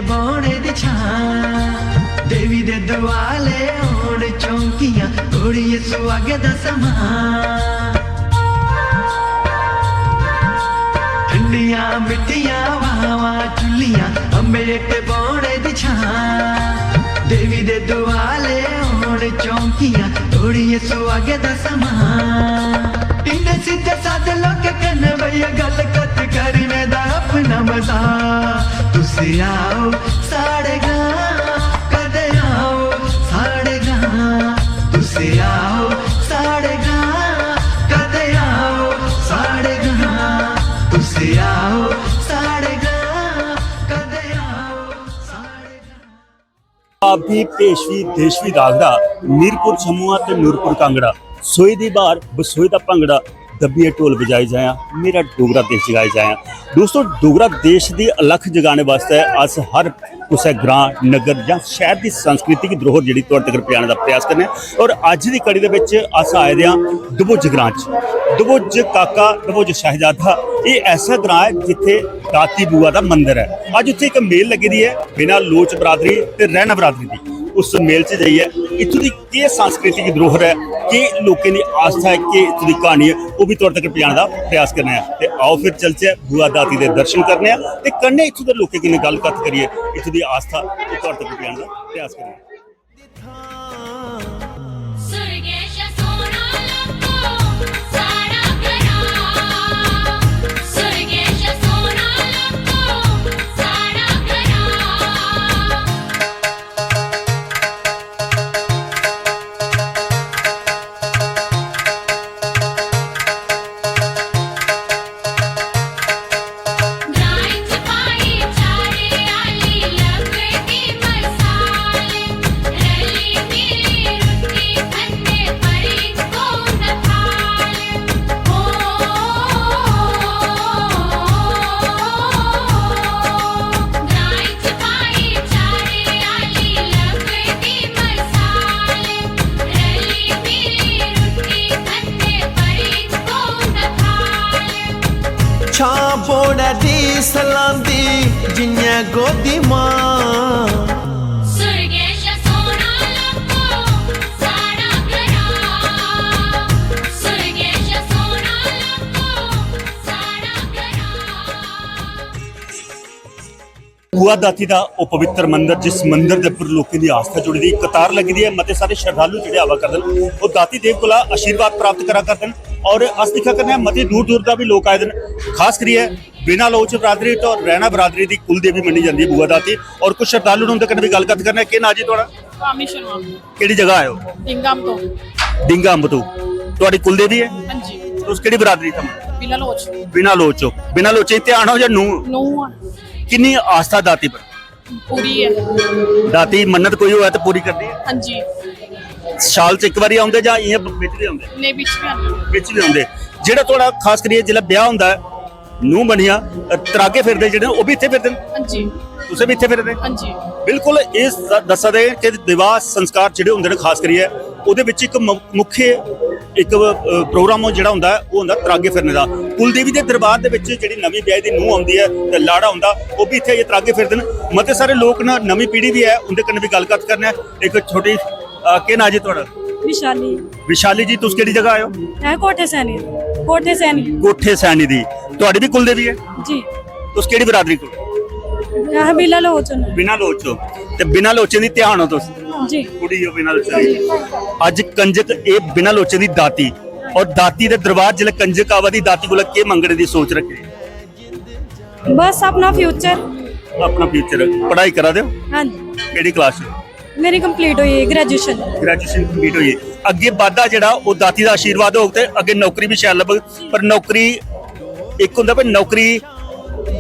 बौने दी छां देवी दे दुआले होण चौंकियां कुड़िए सुहागे दा समान ठंडियां मिट्टियां वावां चुल्लियां अम्बेट बौने दी छां देवी दे दुआले होण चौंकियां कुड़िए सुहागे दा समान इन्ने सीधे साधे लोग कन भैया गल कत करने दा अपना मजा तुसी आओ साढ़े गां कदे आओ साढ़े गां तुसी आओ साढ़े गां कदे आओ साढ़े गां तुसी आओ साढ़े गां कदे आओ साढ़े गां आपी पेशवी देशवी रागड़ा मीरपुर छमुआ ते नूरपुर कांगड़ा सोई दी बार बसोई दा भंगड़ा दबिए ढोल बजाए जाया मेरा डोगरा देश जगाए जाया। दोस्तों डोगरा देश की अलख जगाने वास्ते अस हर कुछ ग्रां नगर या शहर की संस्कृति की धरोहर जी तक पहुँचाने का प्रयास करने और अज की कड़ी के अस आए दे दुबुज ग्रां दुबुज काका दुबुज शाहजादा ये ऐसा ग्रां है जिथे दाती बुआ का मंदिर है। अज उत्थे एक मेल लगी दी है बिना लोच बरादरी ते रैना बरादरी की उस मेल से जाइए इतों की संस्कृति की धरोहर है कि लोगों की आस्था है कि इतों की कहानी है वो भी तुहाडे तक पहुँचाने का प्रयास करना है। तो आओ फिर चलचे बुआ दाती के दर्शन करने ते कन्ने इतों के लोगों की गलबात करिए इतों की आस्था तुहाडे तक पहुँचाने का प्रयास करिए। बोड़ा दी सलांदी जिन्या गोदी मां बुआ दाती का वह पवित्र मंदिर जिस मंदिर के उपर लोगों की आस्था जुड़ी दी कतार लगी दी है मते सारे श्रद्धालु जो आवा करते हैं वो दाती देव को आशीर्वाद प्राप्त करा करते हैं और अस दिखा करने मते दूर दूर का भी लोग आए हैं। खास करिए बिना लोच बरादरी तो रैना बरादरी की कुल देवी मनी जाती है बुआ दाती और कुछ श्रद्धालु उनके कन्नै भी गलबात करना कि ना जी थोड़ा केड़ी जगह आयो डिंगा अंब तो तुहाडी कुल देवी है हां जी उस केड़ी बरादरी था बिना लोच ध्यान हो या नू किन्नी आस्था दाती पर पूरी है दाती मन्नत कोई होया तो पूरी करदी है हां जी साल च एक बारी आउंदे जां इयां विच भी आउंदे नहीं विच भी आउंदे जेड़ा थोड़ा खास करिए जिल्लै ब्याह हुंदा है नूं बनिया तरागे फिरदे जेड़े ओ भी इत्थे फिरदे हां जी तुसे भी इत्थे फिरदे हां जी बिल्कुल इस दस्सा दे कि विवाह संस्कार जेड़े हुंदे ने खास करिए ओहदे विच एक मुख्य एक प्रोग्राम जिहड़ा हुंदा है वो हुंदा तरागे फिरने का कुल देवी के दरबार दे विच जिहड़ी नवीं ब्याही दी नूंह आउंदी है ते लाड़ा हुंदा वो भी इत्थे तरागे फिरदे ने। मते सारे लोग ना नवीं पीढ़ी भी है उनके कन्नै भी गलबात करने एक छोटी के ना जी तुहाडा विशाली जी तुस केड़ी जगह आयो कोठे सैनी दी तुहाडी भी कुल देवी है जी तुस केड़ी बरादरी को बिना लोचो ते बिना लोचे दी ध्यान हो तुस जी कुड़ी हो बिना लोचे दी अज कंजक ए बिना लोचे दी दाती और दाती दे दरबार जिले कंजक आवा दी दाती कोला के मंगणे दी सोच रखी बस अपना फ्यूचर पढ़ाई करा दे हां केड़ी क्लास मेरी कंप्लीट हुई है ग्रेजुएशन कंप्लीट हुई है अगे वादा जेड़ा वो दाती दा आशीर्वाद होग ते अगे नौकरी भी शैल लभग पर नौकरी एक हुंदा भाई नौकरी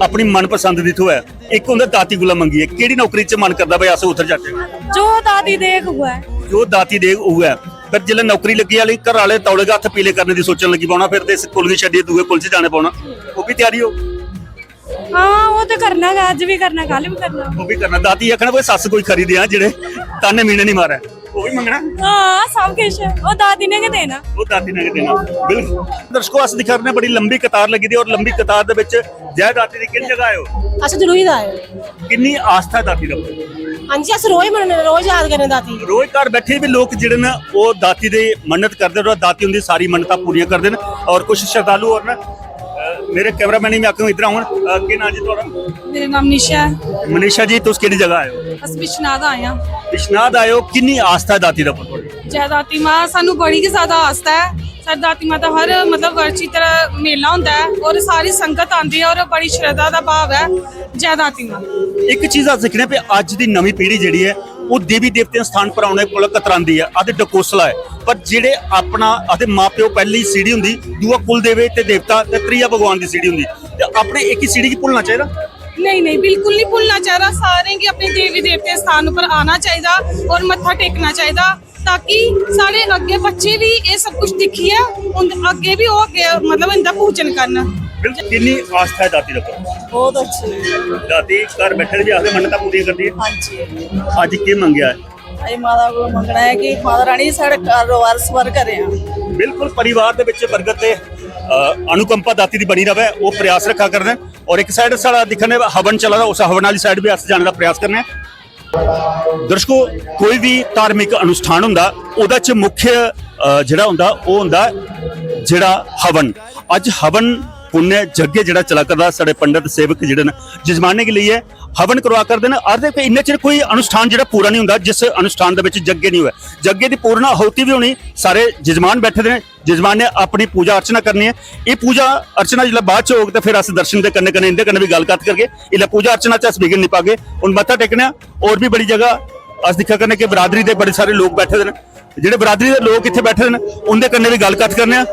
अपनी मनपसंद दी थोए एक हुंदा दाती कोला मंगी है केड़ी नौकरी च मन करदा भाई अस उधर जाते जो दाती देग हुआ है वो है पर जिल्लै नौकरी लगी वाली घर वाले तौले हत्थ पीले करने की सोचने लगी पाना फिर इस कुल की छड्डिए दूए कुल च जाने पाना वो भी तैयारी हो हाँ वो तो करना है अज भी करना कल भी करना वो भी करना दाती आखना कोई सस कोई खरीदे जेड़े ताने मीने नहीं मारे ਉਹ ਵੀ ਮੰਗਣਾ हाँ सब कुछ वो दादी ने के देना ਉਹ ਦਾਤੀ ਨੇ ਦੇਣਾ ਬਿਲਕੁਲ ਦਰਸ਼ਕੋ ਅਸੀਂ ਦਿਖਾ ਰਹੇ ਨੇ ਬੜੀ ਲੰਬੀ ਕਤਾਰ ਲੱਗੀ ਦੀ ਔਰ ਲੰਬੀ ਕਤਾਰ ਦੇ ਵਿੱਚ ਜੈ ਦਾਤੀ ਦੀ ਕਿਹੜੀ ਜਗ੍ਹਾ ਆਇਓ ਅੱਛਾ ਜਰੂਰੀ ਦਾ ਹੈ ਕਿੰਨੀ ਆਸਥਾ ਹੈ ਦਾਤੀ ਦਾ ਹਾਂਜੀ ਅਸੀਂ ਰੋਜ਼ ਮੰਨਦੇ ਰੋਜ਼ ਯਾਦ ਕਰਦੇ ਦਾਤੀ ਰੋਜ਼ ਘਰ ਬੈਠੇ ਵੀ ਲੋਕ ਜਿਹੜੇ ਨੇ ਉਹ ਦਾਤੀ ਦੇ ਮੰਨਤ ਕਰਦੇ ਨੇ ਔਰ ਦਾਤੀ ਹੁੰਦੀ ਸਾਰੀ ਮੰਨਤਾਂ ਪੂਰੀਆਂ ਕਰਦੇ ਨੇ ਔਰ ਕੁਝ ਸ਼ਰਧਾਲੂ ਔਰ ਨਾ ਮੇਰੇ ਕੈਮਰਾਮੈਨ ਹੀ ਮੈਂ ਆਖੂੰ ਇਧਰ ਆਉਣ ਕੀ ਨਾਂ ਜੀ ਤੁਹਾਡਾ मेरा नाम निशा है ਮਨੀਸ਼ਾ ਜੀ ਤੁਸੀਂ ਕਿਹੜੀ ਜਗ੍ਹਾ ਆਇਓ बस विश्वनाथ आया ਵਿਸ਼ਨਾਥ ਆਇਓ ਕਿੰਨੀ ਆਸਥਾ ਹੈ ਦਾਤੀ ਦਾ ਤੁਹਾਡੀ जय दाती माँ सानू बड़ी ही ज्यादा आस्था है साडी दाती माँ का हर मतलब वर्षी तरह मेला होता है और सारी संगत आती है और बड़ी श्रद्धा का भाव है जय दाती माँ ਇੱਕ ਚੀਜ਼ ਆ ਸਿੱਖਣੇ ਪਏ ਅੱਜ ਦੀ ਨਵੀਂ ਪੀੜ੍ਹੀ ਜਿਹੜੀ ਹੈ ਉਹ ਦੇਵੀ ਦੇਵਤਿਆਂ ਸਥਾਨ ਪਰ ਆਉਣੇ ਕੋਲ ਕਤਰਾਂਦੀ ਹੈ ਆਦੇ ਡਕੋਸਲਾ ਹੈ ਪਰ ਜਿਹੜੇ ਆਪਣਾ ਆਦੇ ਮਾਪਿਓ ਪਹਿਲੀ ਸੀੜੀ ਹੁੰਦੀ ਦੂਆ ਕੁਲ ਦੇਵੇ ਤੇ ਦੇਵਤਾ ਤੇ ਤੀਆ ਭਗਵਾਨ ਦੀ ਸੀੜੀ ਹੁੰਦੀ ਤੇ ਆਪਣੇ ਇੱਕ ਹੀ ਸੀੜੀ ਕੀ ਭੁੱਲਣਾ ਚਾਹੀਦਾ नहीं नहीं बिल्कुल नहीं भूलना चाहिए सारे की अपने देवी देवते स्थान पर आना चाहिए और मत्था टेकना चाहिए ताकि सारे अगे बच्चे भी ये सब कुछ दिखिए अगे भी वो अगे मतलब इनका पूजन करना ਬਿਲਕੁਲ ਕਿੰਨੀ ਆਸਥਾ ਹੈ ਦਾਤੀ ਦਾ ਬਹੁਤ ਅੱਛੀ ਦਾਤੀ ਘਰ ਬੈਠੇ ਵੀ ਆਦੇ ਮੰਨਤਾਂ ਪੂਰੀਆਂ ਕਰਦੀ ਹੈ ਹਾਂਜੀ ਅੱਜ ਕੀ ਮੰਗਿਆ ਹੈ ਅਸੀਂ ਮਾਤਾ ਕੋਲ ਮੰਗਣਾ ਹੈ ਕਿ ਮਾਤਾ ਰਾਣੀ ਸਾਡੇ ਕਾਰੋਬਾਰ ਸਵਰ ਕਰਿਆ ਬਿਲਕੁਲ ਪਰਿਵਾਰ ਦੇ ਵਿੱਚ ਬਰਕਤ ਤੇ ਅਨੁਕੰਪਾ ਦਾਤੀ ਦੀ ਬਣੀ ਰਵੇ ਉਹ ਪ੍ਰਯਾਸ ਰੱਖਾ ਕਰਦੇ ਔਰ ਇੱਕ ਸਾਈਡ ਸਾਡਾ ਦਿਖਣੇ ਹਵਨ ਚੱਲਦਾ ਉਸ ਹਵਨ ਵਾਲੀ ਸਾਈਡ ਵੀ ਅਸੀਂ ਜਾਣ ਦਾ ਪ੍ਰਯਾਸ ਕਰਨੇ ਦਰਸ਼ਕੋ ਕੋਈ ਵੀ ਧਾਰਮਿਕ ਅਨੁਸ਼ਠਾਨ ਹੁੰਦਾ ਉਹਦਾ ਚ ਮੁੱਖ ਜਿਹੜਾ ਹੁੰਦਾ ਉਹ ਹੁੰਦਾ ਜਿਹੜਾ ਹਵਨ ਅੱਜ ਹਵਨ पुण्य यज्ञ ਜਿਹੜਾ ਚਲਾ ਕਰਦਾ ਸਾਡੇ ਪੰਡਤ ਸੇਵਕ ਜਿਹੜੇ ਨੇ ਜਜਮਾਨੇ के लिए ਹਵਨ ਕਰਵਾ ਕਰਦੇ ਨੇ ਅਰਦੇ ਕਿ ਇੰਨੇ ਚਿਰ ਕੋਈ ਅਨੁਸ਼ਠਾਨ ਜਿਹੜਾ ਪੂਰਾ ਨਹੀਂ ਹੁੰਦਾ ਜਿਸ ਅਨੁਸ਼ਠਾਨ ਦੇ ਵਿੱਚ ਯੱਗ ਨਹੀਂ ਹੋਇਆ ਯੱਗ ਦੀ ਪੂਰਨ ਆਹੂਤੀ ਵੀ ਹੋਣੀ ਸਾਰੇ ਜਜਮਾਨ ਬੈਠੇ ਨੇ ਜਜਮਾਨ ਨੇ ਆਪਣੀ ਪੂਜਾ ਅਰਚਨਾ ਕਰਨੀ ਹੈ ਇਹ ਪੂਜਾ ਅਰਚਨਾ ਜਿਹੜਾ ਬਾਅਦ ਚ ਹੋਗ ਤੇ ਫਿਰ ਅਸੀਂ ਦਰਸ਼ਨ ਦੇ ਕਰਨੇ ਇਹਦੇ ਕਰਨੇ ਵੀ ਗੱਲਬਾਤ ਕਰਕੇ ਇਹ ਪੂਜਾ ਅਰਚਨਾ ਚ ਅਸੀਂ ਵਿਗੜ ਨਹੀਂ ਪਾਗੇ ਹੁਣ ਮੱਥਾ ਟੇਕਣਾ और भी बड़ी जगह ਅਸੀਂ ਦਿਖਾ ਕਰਨੇ ਕਿ ਬਰਾਦਰੀ ਦੇ ਬੜੇ ਸਾਰੇ ਲੋਕ ਬੈਠੇ ਨੇ ਜਿਹੜੇ ਬਰਾਦਰੀ ਦੇ ਲੋਕ ਇੱਥੇ ਬੈਠੇ ਨੇ ਉਹਦੇ ਕਰਨੇ ਵੀ ਗੱਲਬਾਤ ਕਰਨੇ ਆ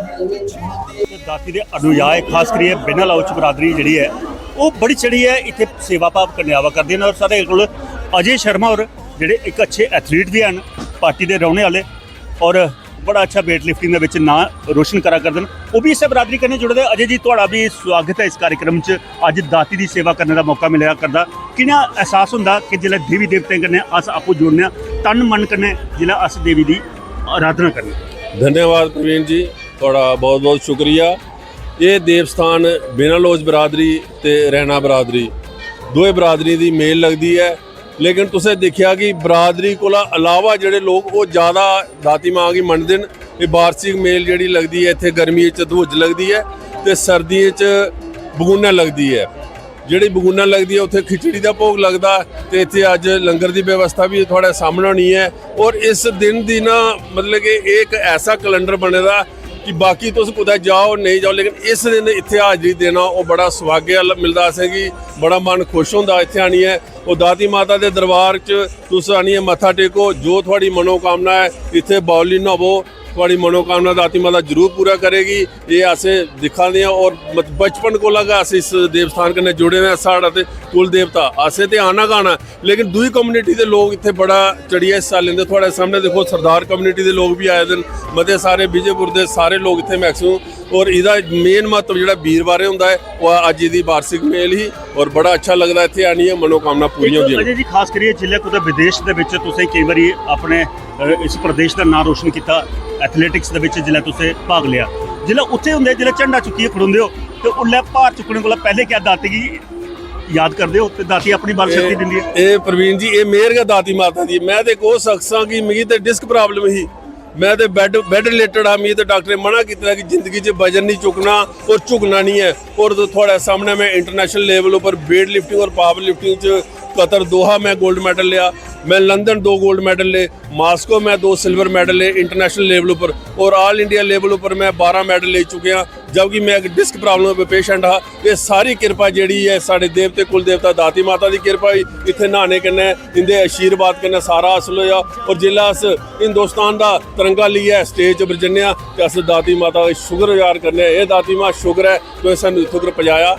ਦਾਤੀ ਦੇ ਅਨੁਯਾਇ ਖਾਸ ਕਰੀਏ ਬਿਨਾਂ ਲਾਉਚ ਬਰਾਦਰੀ ਜਿਹੜੀ ਹੈ ਉਹ ਬੜੀ ਚੜੀ ਹੈ ਇੱਥੇ ਸੇਵਾ ਭਾਵ ਕਰਨਿਆਵਾ ਕਰਦੇ ਨੇ ਔਰ ਸਾਡੇ ਕੋਲ ਅਜੇ ਸ਼ਰਮਾ ਔਰ ਜਿਹੜੇ ਇੱਕ ਅੱਛੇ ਐਥਲੀਟ ਵੀ ਹਨ ਪਾਰਟੀ ਦੇ ਰਹਿਣੇ ਵਾਲੇ ਔਰ ਬੜਾ ਅੱਛਾ weight lifting ਦੇ ਵਿੱਚ ਨਾਂ ਰੋਸ਼ਨ ਕਰਾ ਕਰਦੇ ਨੇ ਉਹ ਵੀ ਇਸੇ ਬਰਾਦਰੀ ਕਰਨੇ ਜੁੜਦੇ ਅਜੇ ਜੀ ਤੁਹਾਡਾ ਵੀ ਸਵਾਗਤ ਹੈ ਇਸ ਕਾਰਜਕ੍ਰਮ 'ਚ ਅੱਜ ਦਾਤੀ ਦੀ ਸੇਵਾ ਕਰਨ ਦਾ ਮੌਕਾ ਮਿਲਿਆ ਕਰਦਾ ਕਿੰਨਾ ਅਹਿਸਾਸ ਹੁੰਦਾ ਕਿ ਜਿਹੜਾ ਦੇਵੀ ਦੇਵਤੇ ਕਰਨੇ ਅਸ ਆਪੋ ਜੁੜਨੇ ਆ ਤਨ ਮਨ ਕਰਨੇ ਜਿਹੜਾ ਅਸ ਦੇਵੀ ਦੀ ਆਰਾਧਨਾ ਕਰਨੇ धन्यवाद प्रवीण जी थोड़ा बहुत बहुत शुक्रिया ये देवस्थान बिना लोच बरादरी ते रहना बरादरी दोए बरादरी दी मेल लगती है लेकिन तुसें देखिया कि बरादरी कोला अलावा जेडे लोग वो ज़्यादा दाती मां की मनदे न ये वार्षिक मेल जेड़ी लगती है इत्थे गर्मी च धुज लगती है ते सर्दियों च बगुना लगती है ਜਿਹੜੀ ਬਗੂਨਾ ਲੱਗਦੀ ਹੈ ਉੱਥੇ ਖਿਚੜੀ ਦਾ ਭੋਗ ਲੱਗਦਾ ਤੇ ਇੱਥੇ ਅੱਜ ਲੰਗਰ ਦੀ ਵਿਵਸਥਾ ਵੀ ਤੁਹਾਡੇ ਸਾਹਮਣੇ ਹੋਣੀ ਹੈ ਔਰ ਇਸ ਦਿਨ ਦੀ ਨਾ ਮਤਲਬ ਕਿ ਇੱਕ ਐਸਾ ਕੈਲੰਡਰ ਬਣੇਦਾ ਕਿ ਬਾਕੀ ਤੁਸੀਂ ਕੁਦਾ ਜਾਓ ਨਹੀਂ ਜਾਓ ਲੇਕਿਨ ਇਸ ਦਿਨ ਇੱਥੇ ਹਾਜ਼ਰੀ ਦੇਣਾ ਉਹ ਬੜਾ ਸੁਭਾਗਿਆ ਮਿਲਦਾ ਸੀ ਬੜਾ ਮਨ ਖੁਸ਼ ਹੁੰਦਾ ਇੱਥੇ ਆਣੀ ਹੈ ਉਹ ਦਾਤੀ ਮਾਤਾ ਦੇ ਦਰਬਾਰ 'ਚ ਤੁਸੀਂ ਆਣੀ ਹੈ ਮੱਥਾ ਟੇਕੋ ਜੋ ਤੁਹਾਡੀ ਮਨੋਕਾਮਨਾ ਹੈ ਇੱਥੇ ਬੌਲੀ ਨਹਾਵੋ थोड़ी मनोकामना दाती माता जरूर पूरा करेगी ये असें दिखा दें और बचपन को लगा अस इस देवस्थान कन्नै जुड़े हुए साढ़ा ते कुल देवता असें ते आना गाना लेकिन दूई कम्युनिटी के लोग इत्थे बड़ा चढ़िया हिस्सा लेंदे थोड़े सामने देखो सरदार कम्युनिटी के लोग भी आए दिन मते सारे विजयपुर के सारे लोग इत्थे मैक्सिमम और इहदा मेन महत्व जिहड़ा वीरवारे हुंदा है वो अज इहदी वार्षिक मेल ही और बड़ा अच्छा लगदा इत्थे आनी है मनोकामना पूरी होंदी अजय जी खास करिए जिले कुछ विदेश ਦੇ ਵਿੱਚ ਤੁਸੀਂ ਕਈ ਵਾਰੀ ਆਪਣੇ ਇਸ ਪ੍ਰਦੇਸ਼ ਦਾ ਨਾਮ ਰੋਸ਼ਨ ਕੀਤਾ ਐਥਲੈਟਿਕਸ ਦੇ ਵਿੱਚ ਜਿਲੇ ਤੁਸੀਂ ਭਾਗ ਲਿਆ ਜਿਲੇ ਉੱਥੇ ਹੁੰਦੇ ਜਿਲੇ ਝੰਡਾ ਚੁੱਕੀ ਖੜੋਂਦੇ ਹੋ ਤੇ ਉੱਲੇ ਭਾਰ ਚੁੱਕਣ ਕੋਲ ਪਹਿਲੇ ਕਿਆ ਦਾਤੀ ਕੀ याद करते हो ते दाती अपनी बल शक्ति दिंदी है ए प्रवीण जी ये मेहर का दाती माता दी मैं ते कह सकसा कि मिगी ते डिस्क प्रॉब्लम ही मैं ते बेड रिलेटेड मिगी ते डॉक्टर ने मना किया कि जिंदगी च वजन नहीं चुकना और झुकना नहीं है और थोड़े सामने मैं इंटरनेशनल लेवल पर वेट लिफ्टिंग और पावर लिफ्टिंग च कतर दोहा मैं गोल्ड मेडल लिया मैं लंदन 2 गोल्ड मेडल ले मास्को में 2 सिल्वर मेडल ले इंटरनेशनल लेवल पर और ऑल इंडिया लेवल पर मैं 12 मेडल ले चुके हैं जबकि मैं एक डिस्क प्रॉब्लम पे पेशेंट हाँ ये सारी कृपा जी है साढ़े देवते कुल देवता दाती माता की कृपा इतने नहाने कन्नै इंदे आशीर्वाद कन्नै सारा हासिल होया और जिल्लै अस हिंदुस्तान का तिरंगा लिया स्टेज पर जन्ने ते अस दाती माता का शुक्रगुजार करने ये दाती मां शुक्र है तो सानू इत्थों तक पहुंचाया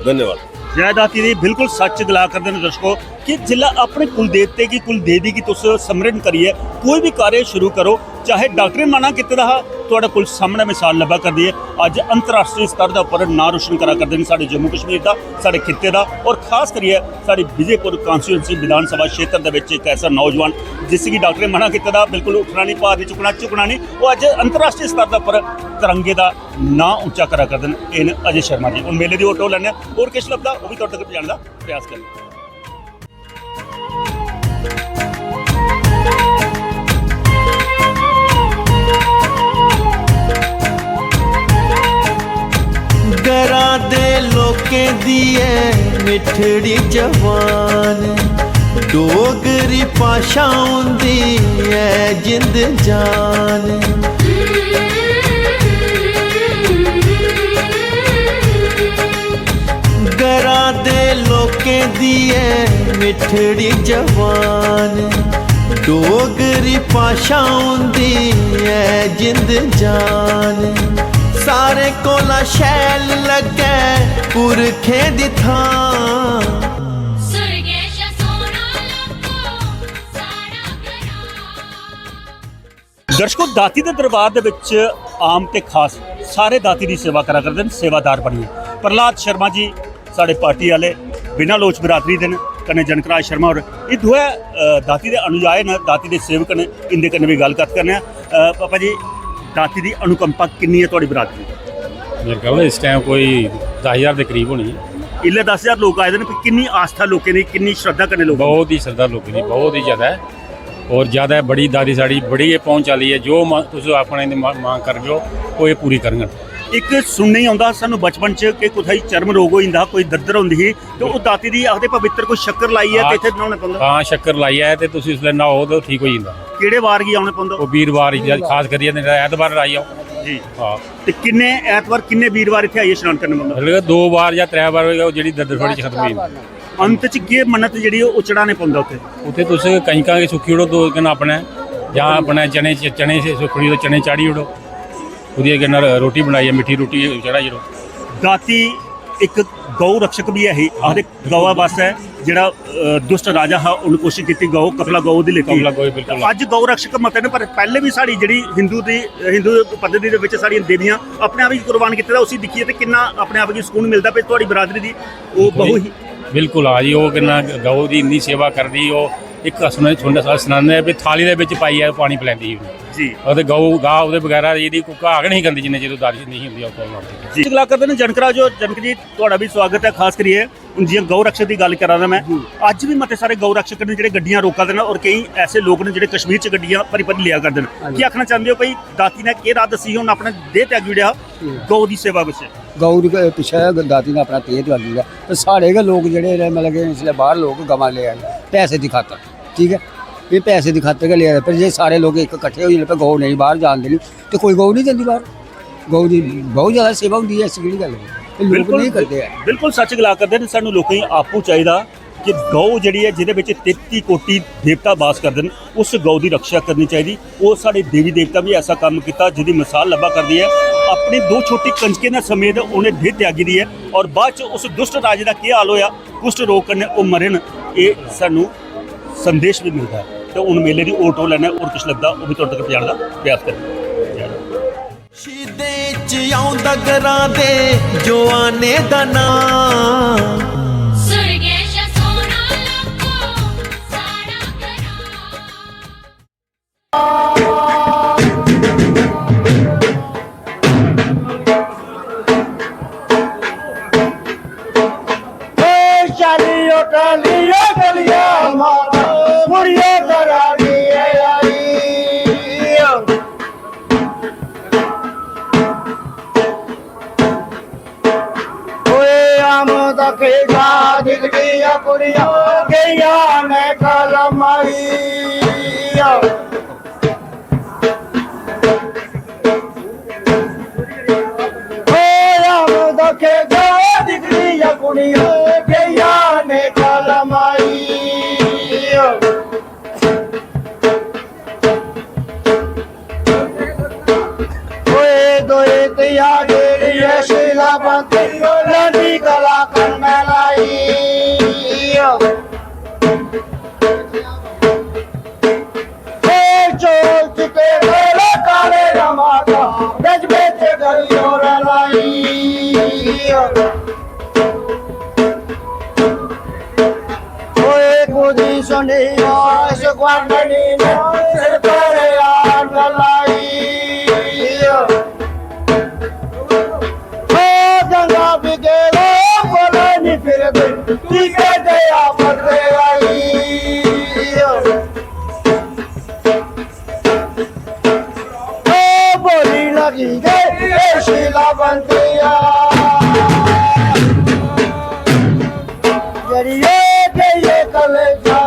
धन्यवाद जय दाती दी बिल्कुल सच गला करते हैं दर्शकों कि जिला अपने कुल देवते की कुल देवी की तुस स्मरण करिए कोई भी कार्य शुरू करो ਚਾਹੇ ਡਾਕਟਰ ਮਨਾ ਕੀਤੇ ਦਾ ਤੁਹਾਡੇ ਕੋਲ ਸਾਹਮਣੇ ਮਿਸਾਲ ਲੱਭਾ ਕਰਦੀ ਹੈ। ਅੱਜ ਅੰਤਰਰਾਸ਼ਟਰੀ ਸਤਰ ਦੇ ਉੱਪਰ ਨਾਂ ਰੋਸ਼ਨ ਕਰਾ ਕਰਦੇ ਨੇ ਸਾਡੇ ਜੰਮੂ ਕਸ਼ਮੀਰ ਦਾ, ਸਾਡੇ ਖਿੱਤੇ ਦਾ, ਔਰ ਖਾਸ ਕਰੀਏ ਸਾਡੀ ਵਿਜੇਪੁਰ ਕਾਂਸਟੀਚੁਐਂਸੀ ਵਿਧਾਨ ਸਭਾ ਖੇਤਰ ਦੇ ਵਿੱਚ ਇੱਕ ਐਸਾ ਨੌਜਵਾਨ ਜਿਸ ਕੀ ਡਾਕਟਰ ਮਨਾ ਕੀਤੇ ਦਾ ਬਿਲਕੁਲ ਉੱਠਣਾ ਨਹੀਂ, ਭਾਰ ਨਹੀਂ ਚੁੱਕਣਾ ਨਹੀਂ, ਉਹ ਅੱਜ ਅੰਤਰਰਾਸ਼ਟਰੀ ਸਤਰ ਦੇ ਉੱਪਰ ਤਿਰੰਗੇ ਦਾ ਨਾਂ ਉੱਚਾ ਕਰਾ ਕਰਦੇ ਨੇ। ਇਹ ਅਜੇ ਸ਼ਰਮਾ ਜੀ। ਹੁਣ ਮੇਲੇ ਦੀ ਆਟੋ ਲੈਣੇ ਹੋਰ ਕਿਸ ਲੱਭਦਾ ਉਹ ਵੀ ਤੁਹਾਡੇ ਤੱਕ ਪਹੁੰਚਾਉਣ ਦਾ ਪ੍ਰयास ਕਰਾਂਗੇ। घरां दे लोकें दी ऐ मिठड़ी जवान, डोगरी भाशा होंदी ऐ जिंद जान। घरां दे लोकें दी ऐ मिठड़ी जवान, डोगरी भाशा होंदी ऐ जिंद जान। सारे कोला शैल लगे पुरखे दी थां, ਦਰਸ਼ਕੋ ਦਾਤੀ ਦੇ ਦਰਬਾਰ ਦੇ ਵਿੱਚ ਆਮ ਤੇ ਖਾਸ ਸਾਰੇ ਦਾਤੀ ਦੀ ਸੇਵਾ ਕਰਾ ਕਰਦੇ ਨੇ, ਸੇਵਾਦਾਰ ਬਣੀਏ। ਪ੍ਰਹਲਾਦ ਸ਼ਰਮਾ ਜੀ ਸਾਡੇ ਪਾਰਟੀ वाले बिना लोच बरादरी दे कन्नै जनकराज शर्मा और ये दोए दाती दे अनुयायी न, दाती दे सेवक न, इंदे कन्नै भी गलबात करने। पापा जी दाती दी अनुकंपा किन्नी है तुहाडी बरादरी? मेरे ख्याल इस टाइम कोई 10,000 के करीब होनी है। इल्ले 10,000 लोग आए ने, किन्नी आस्था लोगों की, किन्नी श्रद्धा करने लोग? बहुत ही श्रद्धा लोगों की, बहुत ही ज़्यादा है और ज़्यादा बड़ी दादी साड़ी बड़ी पहुँच वाली है। जो तुम अपने मांग कर रहे हो वो ये पूरी करन। एक सुनने ही आंदा सानू बचपन च कि कुछ चर्म रोग हो जाता, कोई दर्द होंदी ही तो वो दाती दी आखदे पवित्र कोई शक्कर लाई है ते इत्थे नहाउणे पैंदा। हाँ शक्कर लाई है ते तुसीं उसले नहाओ तो ठीक हो जांदा। किहड़े वार गी आउणे पैंदा? वो वीरवार खास करिए ऐतवार आई आओ जी। हाँ ते किन्ने ऐतवार किन्ने वीरवार इत्थे आइए स्नान करने पैंदा? मतलब 2 बार या 3 बार जेह्ड़ी दर्द थोड़ी खत्म हो जांदी। अंत च केह् मन्नत जेह्ड़ी ओह् चढ़ाने पैंदा उत्थे? उत्थे तुस कंजकां सुक्खी ओड़ो 2 दिन अपने, जां अपने चने से सुक्खड़ी तो चने चाढ़ी ओड़ो, ਉਹਦੀ ਨਾਲ ਰੋਟੀ ਬਣਾਈ ਮਿੱਠੀ ਰੋਟੀ ਚੜਾਈ ਰੋ। ਦਾਤੀ ਇੱਕ ਗਊ ਰਕਸ਼ਕ ਵੀ ਹੈ ਹੀ ਆਖਦੇ ਗਊਆ ਬਸ ਹੈ ਜਿਹੜਾ ਦੁਸ਼ਟ ਰਾਜਾ ਹੈ ਉਹਨੂੰ ਕੋਸ਼ਿਸ਼ ਕੀਤੀ ਗਊ ਕਪਲਾ ਗਊ ਦੀ ਲੇਤੀ ਅੱਜ ਗਊ ਰਕਸ਼ਕ ਮਤੇ ਨੇ। ਪਰ ਪਹਿਲੇ ਵੀ ਸਾਡੀ ਜਿਹੜੀ ਹਿੰਦੂ ਪੱਧਤੀ ਦੇ ਵਿੱਚ ਸਾਡੀਆਂ ਦੇਵੀਆਂ ਆਪਣੇ ਆਪ ਹੀ ਕੁਰਬਾਨ ਕੀਤੇ ਦਾ ਉਸੇ ਦਿਖੀਏ ਤੇ ਕਿੰਨਾ ਆਪਣੇ ਆਪ ਹੀ ਸਕੂਨ ਮਿਲਦਾ ਪਈ ਤੁਹਾਡੀ ਬਰਾਦਰੀ ਦੀ ਉਹ ਬਹੁ ਹੀ ਬਿਲਕੁਲ ਆ ਜੀ। ਉਹ ਕਿੰਨਾ ਗਊ ਦੀ ਇੰਨੀ ਸੇਵਾ ਕਰਦੀ, ਉਹ ਇੱਕ ਸੁਣਨੇ ਸੁਣਾਉਂਦੇ ਵੀ ਥਾਲੀ ਦੇ ਵਿੱਚ ਪਾਈ ਹੈ ਪਾਣੀ ਪਿਲਾਉਂਦੀ ਜੀ। ਉਹਦੇ ਗਊ ਗਾਹ ਉਹਦੇ ਵਗੈਰਾ ਇਹਦੀ ਕੋਈ ਘਾਗ ਨਹੀਂ ਕਰਦੀ ਜਿੰਨੇ ਜਦੋਂ ਦਾਦੀ ਨਹੀਂ ਹੁੰਦੀ ਉਹ ਕੋਲ ਜੀ। ਗੱਲਾਂ ਕਰਦੇ ਨੇ ਜਨਕਰਾਜ ਜਨਕ ਜੀ ਤੁਹਾਡਾ ਵੀ ਸਵਾਗਤ ਹੈ। ਖਾਸ ਕਰੀਏ ਜਿਵੇਂ ਗਊ ਰਕਸ਼ਕ ਦੀ ਗੱਲ ਕਰਾਂ ਮੈਂ, ਅੱਜ ਵੀ ਮਤੇ ਸਾਰੇ ਗਊ ਰਕਸ਼ਕ ਨੇ ਜਿਹੜੇ ਗੱਡੀਆਂ ਰੋਕਦੇ ਨੇ ਔਰ ਕਈ ਐਸੇ ਲੋਕ ਨੇ ਜਿਹੜੇ ਕਸ਼ਮੀਰ 'ਚ ਗੱਡੀਆਂ ਭਰੀ ਲਿਆ ਕਰਦੇ ਨੇ। ਕੀ ਆਖਣਾ ਚਾਹੁੰਦੇ ਹੋ ਭਾਈ ਦਾਤੀ ਨੇ ਕੀ ਰਾਹ ਦੱਸੀ ਹੁਣ ਆਪਣੇ ਦੇਹ ਤਿਆਗੀ ਜਿਹੜਾ ਗਊ ਦੀ ਸੇਵਾ ਵਿੱਚ? गौ पिछे दाती ने अपना तेज लगी है तो साढ़े के लोग जोड़े मतलब कि इसलिए बाहर लोग गवां ले आए पैसे की खातर, ठीक है ये पैसे की खातर के ले आए। पर जो सारे लोग एक इकट्ठे हो जाए गौ नहीं बाहर जान देनी तो कोई गौ नहीं जाती बाहर। गौ की बहुत ज़्यादा सेवा होती है, ऐसी कि गल लोग नहीं करते हैं। बिल्कुल सच गला करते हैं। सानू लोगों ही आपू चाहिए कि गौ जी है जिहदे विच 33 कोटि देवता वास करते हैं, उस गौ की रक्षा करनी चाहिए। वो साढ़े देवी देवता भी ऐसा काम किया जिहदी मिसाल लभा करती है। अपनी 2 छोटी कंजकें ने समेत उन्हें देह त्यागी दी है और बाद उस दुष्ट राजे का क्या हाल होया, कुष्ठ रोग करने वो मरे न, ये सानू संदेश भी मिलता है। तो उन मेले की ओटो लेना और कुछ लगता वो भी तुहाडे तक पहुंचाउण दा प्रयास करें। शहीदे च आउंदा घरां दे जवाने दा नाम, Landi kala kan melai दुनिया इस गुआंढनी ने सिर पर आग लाई गंगा बिगेड़ो बोले नी फिर टीके गया पड़े आई बोली लगी गई शीला बंदिया जरिए ये कले जा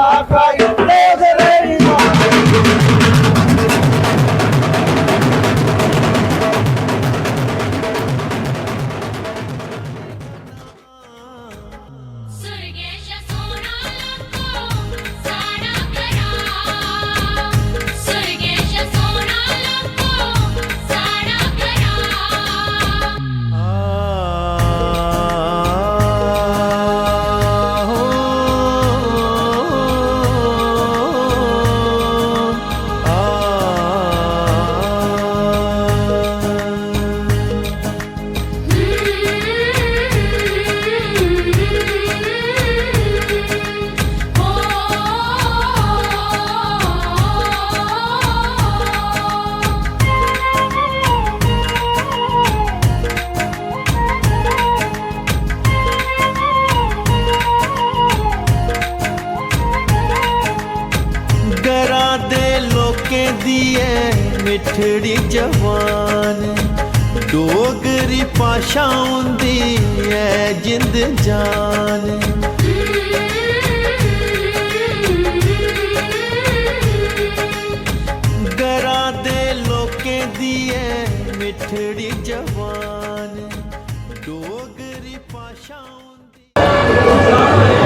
मिठड़ी जवान डोगरी भाशा होंदी है जिंद जान गरा दे लोकें दी है मिठड़ी जवान डोगरी भाशा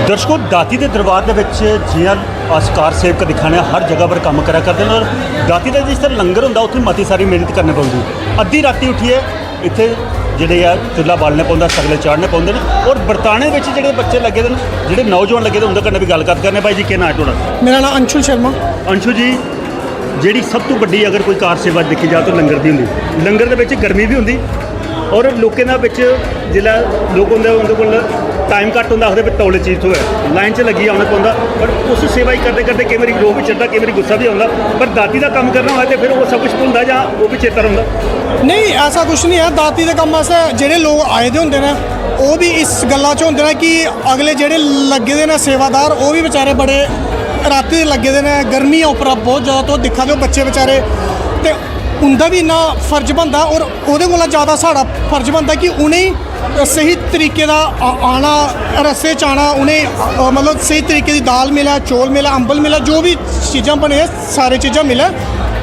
दर्शकों दाती के दरबार के जियां कार सेवक दिखाने हर जगह पर काम करा करते हैं और दाती का जिस तरह लंगर होंगे उत्थे मती सारी मेहनत करनी पौंदी अद्धी राती उठिए इत्थे जिहड़े आ चुल्हा बालने पौंदा सगले चाढ़ने पौंदे ने और बरताने में जिहड़े बच्चे लगे दे जिहड़े नौजवान लगे दे उनके कन्नै भी गलबात करने भाई जी क्या नाम है तुहाडा मेरा नाम अंशुल शर्मा अंशु जी जिहड़ी सब तो वड्डी अगर कोई कार सेवा देखी जाए तो लंगर दी हुंदी लंगर दे विच गर्मी भी हुंदी और लोकें दा विच जिहड़ा लोक हुंदे उनके कोल टाइम घट्ट होंदा आखदे तौले चीज तो है लाइन च लगी आना पौंदा पर उस सेवा ही करते करते कई बार रोह भी चढ़ता कई बार गुस्सा भी आता पर दाती का काम करना हो तो फिर वो सब कुछ भुलदा जां वो भी चेता रहिंदा नहीं ऐसा कुछ नहीं है दाती के काम वास्ते जेह्ड़े लोग आए दे होंदे ने वो भी इस गल्ला च होंदे ने कि अगले जेह्ड़े लगे दे ने सेवादार वो भी बेचारे बड़े राती लगे दे ने गर्मी उप्परा बहुत ज़्यादा तो दिक्खा दे बच्चे बेचारे ते उनका भी इन्ना फर्ज बनता और ओह्दे कोला ज़्यादा साढ़ा फर्ज बनता कि उ'नेंगी सही तरीके का आना रस्ते च आना उन्हें मतलब सही तरीके की दाल मिले चौल मिले अम्बल मिले जो भी चीज़ां बने सारी चीज़ां मिले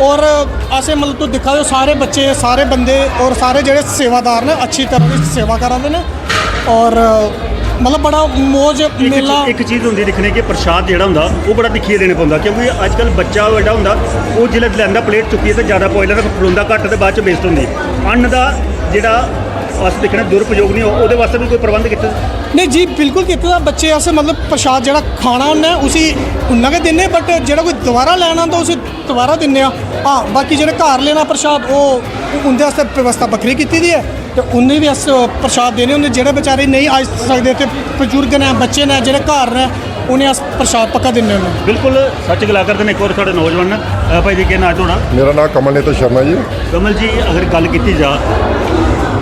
और असें मतलब तो दिक्खा दे सारे बच्चे सारे बंदे और सारे जेह्ड़े सेवादार ने अच्छी तरह की सेवा करा दे ने और मतलब बड़ा मौज मेला एक चीज़ होंदी दिक्खने कि प्रसाद जेह्ड़ा होंदा वो बड़ा दिक्खियै देना पौंदा क्योंकि अजकल बच्चा जेह्ड़ा होंदा वो जिसलै लैंदा प्लेट चुक्कियै ते ज़्यादा पोई लैंदा खलोंदा घट्ट ते बाद च वेस्ट होंदी अन्न दा जेह्ड़ा अस दिक्खने दुरुपयोग नहीं हो ओह्दे वास्ते भी कोई प्रबंध कीते नहीं जी बिल्कुल कीते दा बच्चे अस मतलब प्रसाद जेह्ड़ा खाना होंदा उसी उन्ना गै दिन्ने बट जेह्ड़ा कोई दोबारा लैना होंदा उसी दोबारा दिन्ने हाँ बाकी जेह्ड़े घर लेना प्रसाद ओह् उं'दे आस्तै व्यवस्था बक्खरी कीती दी है तो उन्हें भी अस प्रसाद देने होंदे जेह्ड़े बेचारे नहीं आई सकदे ते बजुर्ग ने बच्चे ने जेह्ड़े घर ने उन्हें अस प्रसाद पक्का दिन्ने होंदे बिल्कुल सच गला करदे ने एक और साढ़े नौजवान ने भाई जी क्या नाम थोड़ा मेरा नाम कमलनेत्र शर्मा जी कमल जी अगर गल की जा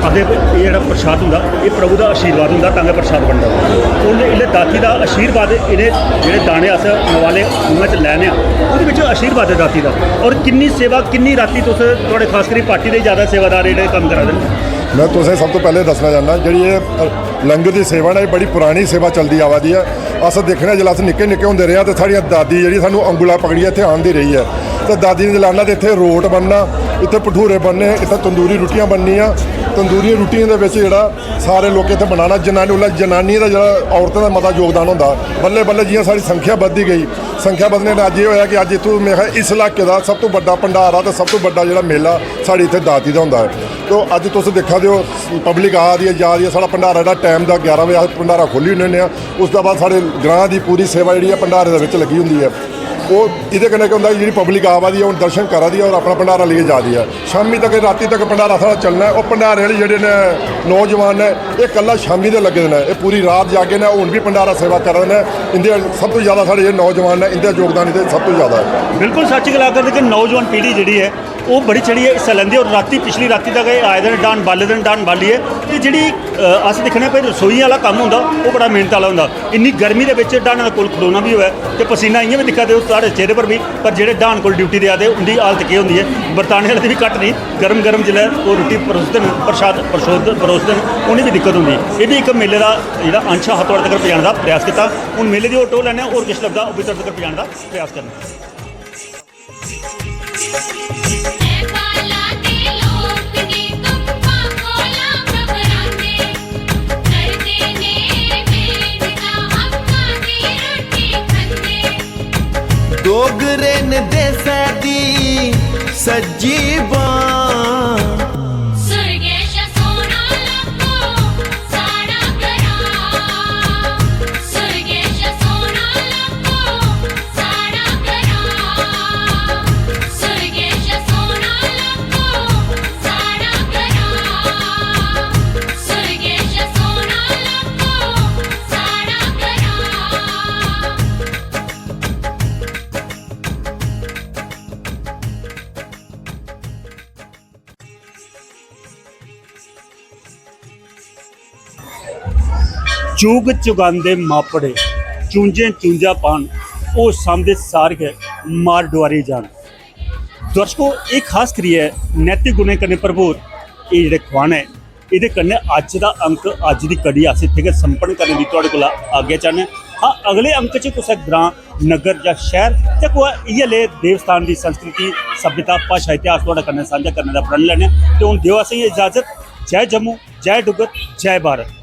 अगे ये प्रसाद होंगे ये प्रभु का आशीर्वाद होंगे तां प्रसाद बनता इन्हें दाती का आशीर्वाद इन्हें जोड़े दाने अस नवाले मुँह च लैने वो आशीर्वाद है दाती का और किन्नी सेवा किन्नी राती तुस थोड़े खास करी पार्टी के ज़्यादा सेवादार जो कम करा दे मैं तुसें सब तो पहले दसना चाहना जी ये लंगर की सेवा ना बड़ी पुरानी सेवा चलती आवा दी है अस देखने जिसलै अस निक्के निक्के होंदे रहे तो साढ़ियां दादी जी सानू अंगुला पकड़ियै इत्थे आंदी रही है तो दादी ने लाना तो इत्थे रोट बनना इत्थे भठूरे बनने इत्थे तंदूरी रुट्टियां बननियां तंदूरी रुट्टियां दे विच जेह्ड़ा सारे लोग इत्थे बनाना जनानी का जेह्ड़ा औरतें का मता योगदान होंदा बल्ले बल्ले जियां साड़ी संख्या बधदी गई संख्या बधने ने अज ये होया कि अज इत्थों मेरा इस इलाके का सब तो बड़ा भंडारा तो सब तो बड़ा जेह्ड़ा मेला साढ़े इत्थे दाती का होंदा है तो अज तुस दिक्खा दे हो पब्लिक आ रही है जा रही है साढ़ा भंडारा जेह्ड़ा टाइम का 11 बजे अस भंडारा खोली होने उसके बाद साढ़े ग्रां की पूरी सेवा जी भंडारे के लगी होंगी है वो इहदे कन्नै केह् होंदा जेह्ड़ी पब्लिक आवा दी है हूँ दर्शन करा दी है और अपना भंडारा लेइयै जा दी है शामी तक राती तक भंडारा साढ़ा चलना है। और भंडारे वाले जेह्ड़े ने नौजवान ने ये कल्ला शामी दे लगे दे ने ये पूरी रात जागे ने हूँ भी भंडारा सेवा करा दे ने इंदे सब तो ज़्यादा साढ़े नौजवान ने इंदा योगदान इहदे सब तो ज़्यादा है। बिल्कुल सच गल आखदे कि नौजवान पीढ़ी जी है वो बड़ी चढ़ी है हिस्सा लैंदी और राती पिछली राती तक आए दे डान बाले दे डान बालिए ते जी अस दिक्खने भाई रसोई वाला कम्म होंदा वो बड़ा मेहनत वाला होंदा। इन्नी गर्मी के ਵਿੱਚ डाना कोल खड़ोना भी होए तो पसीना इ'यां भी दिक्खा दे साढ़े चेहरे पर भी पर जेह्ड़े डान कोल ड्यूटी दे आते उनकी हालत केह् होंदी है बरताने वाले भी घट्ट नहीं गर्म गर्म जिसलै वो रुट्टी परोसदे न प्रसाद परोसदे न उ'नें भी दिक्कत होंदी। ये भी एक मेले का जेह्ड़ा अंश हा थोड़े तक पजाने का प्रयास किया। हूँ मेले की होर टो लैने और किश लभदा ओह् भी थोड़े तक पजाने का प्रयास करना। डोगरे ने देसा दी सज्जी बां सुरगेश सोना लखो साड़ा करा सुरगेश सोना लखो साड़ा करा सुरगेश सोना लखो साड़ा करा सुरगेश सोना लखो साड़ा करा। चूग चुगांदे मापड़े चूंजे चूंजा पान ओ सामदे सार के मार डुआरी जान। दर्शकों एक खास करिए नैतिक गुणे कन्नै भरपूर ये जेह्ड़े खुआन है ये कन्नै अज्ज दा अंक अज्ज दी कड़ी अस इत्थे गै संपन्न करने दी तुहाडे कोला आज्ञा चाहने। हाँ अगले अंक च कुसै ग्रां नगर या शहर ते कोई इ'यै ले देवस्थान की संस्कृति सभ्यता भाशा इतिहास तुहाडे कन्नै सांझा करने का प्रण लैने। ते हुण दिओ असेंगी इजाजत। जय जम्मू जय डुग्गर जय भारत।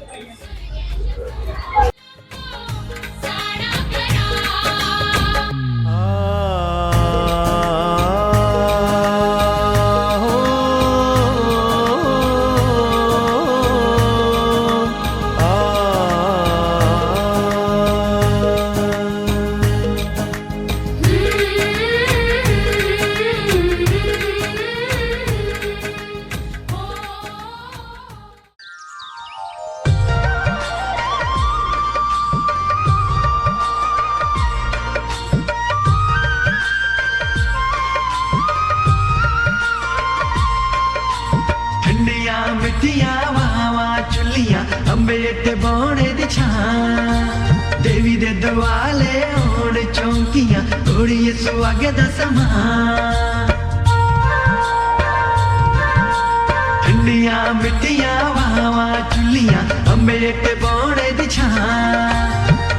मिट्टियां वावा चुलियां अंबे इत्ते बौने दी छां देवी दे दुआले होण चौंकियां कुड़िए सुहागे दा समान ठंडियां मिट्टियां वावा चुलियां अंबे इत्ते बौने दी छां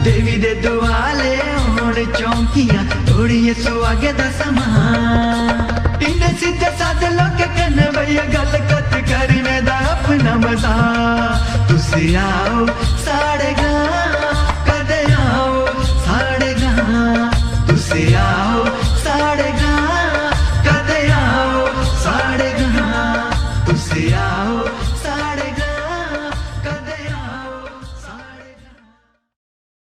देवी दे दुआले होण चौंकियां कुड़िए सुहागे दा समान इन्ने सीधे साधे लोग